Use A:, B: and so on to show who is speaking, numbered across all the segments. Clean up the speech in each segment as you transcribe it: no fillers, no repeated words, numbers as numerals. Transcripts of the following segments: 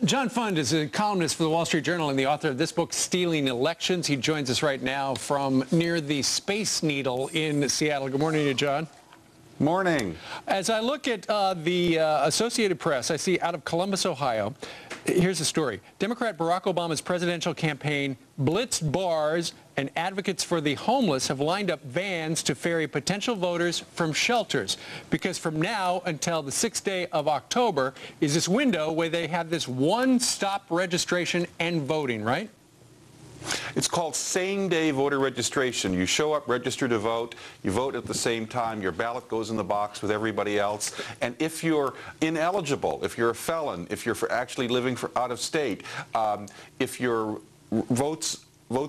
A: John Fund is a columnist for the Wall Street Journal and the author of this book, Stealing Elections. He joins us right now from near the Space Needle in Seattle. Good morning to you, John.
B: Morning.
A: As I look at the Associated Press, I see out of Columbus, Ohio, here's the story. Democrat Barack Obama's presidential campaign blitzed bars, and advocates for the homeless have lined up vans to ferry potential voters from shelters. Because from now until the 6th day of October is this window where they have this one-stop registration and voting, right?
B: It's called same-day voter registration. You show up, register to vote, you vote at the same time, your ballot goes in the box with everybody else, and if you're ineligible, if you're a felon, if you're actually living out of state, if your votes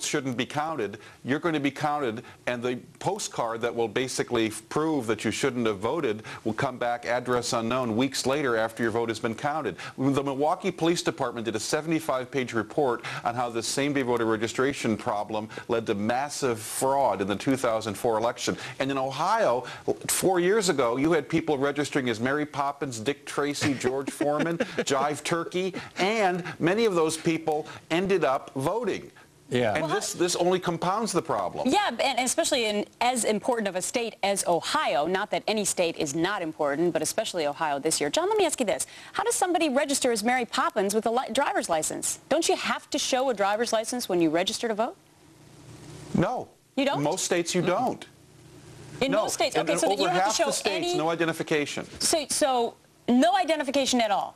B: shouldn't be counted, you're going to be counted, and the postcard that will basically prove that you shouldn't have voted will come back address unknown weeks later after your vote has been counted. The Milwaukee Police Department did a 75-page report on how this same-day voter registration problem led to massive fraud in the 2004 election. And in Ohio, 4 years ago, you had people registering as Mary Poppins, Dick Tracy, George Foreman, Jive Turkey, and many of those people ended up voting.
A: Yeah.
B: And this only compounds the problem.
C: Yeah, and especially in as important of a state as Ohio, not that any state is not important, but especially Ohio this year. John, let me ask you this. How does somebody register as Mary Poppins with a driver's license? Don't you have to show a driver's license when you register to vote?
B: No.
C: You don't?
B: In most states, you don't.
C: In most states? Okay, so that you don't have to show
B: over half the states, no identification.
C: So no identification at all?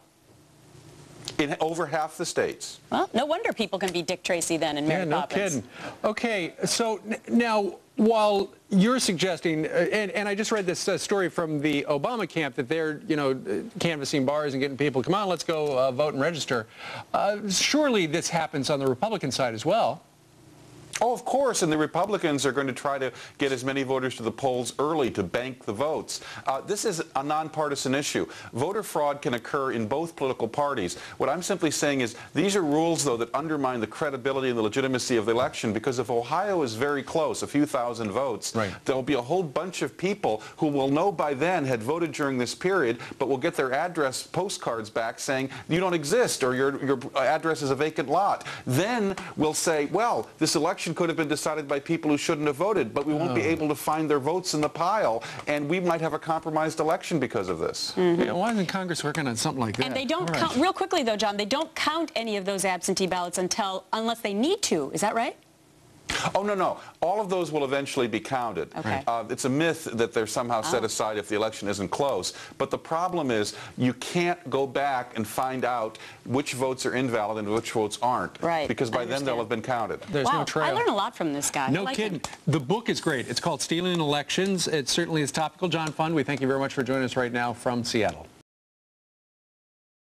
B: In over half the states.
C: Well, no wonder people can be Dick Tracy then and Mary Poppins.
A: Yeah, no kidding. Okay, so now, while you're suggesting, and I just read this story from the Obama camp that they're, canvassing bars and getting people, come on, let's go vote and register. Surely this happens on the Republican side as well.
B: Oh, of course, and the Republicans are going to try to get as many voters to the polls early to bank the votes. This is a nonpartisan issue. Voter fraud can occur in both political parties. What I'm simply saying is these are rules, though, that undermine the credibility and the legitimacy of the election, because if Ohio is very close, a few thousand votes, right, there'll be a whole bunch of people who will know by then had voted during this period, but will get their address postcards back saying you don't exist or your address is a vacant lot. Then we'll say, well, this election could have been decided by people who shouldn't have voted, but we won't be able to find their votes in the pile, and we might have a compromised election because of this.
A: Mm-hmm. Yeah, why isn't Congress working on something like that?
C: And they don't count, real quickly though, John, they don't count any of those absentee ballots unless they need to. Is that right?
B: Oh, no. All of those will eventually be counted.
C: Okay.
B: It's a myth that they're somehow set aside if the election isn't close. But the problem is you can't go back and find out which votes are invalid and which votes aren't.
C: Right.
B: Because by then they'll have been counted.
A: There's no trail.
C: I learned a lot from this guy.
A: No kidding. The book is great. It's called Stealing Elections. It certainly is topical. John Fund, we thank you very much for joining us right now from Seattle.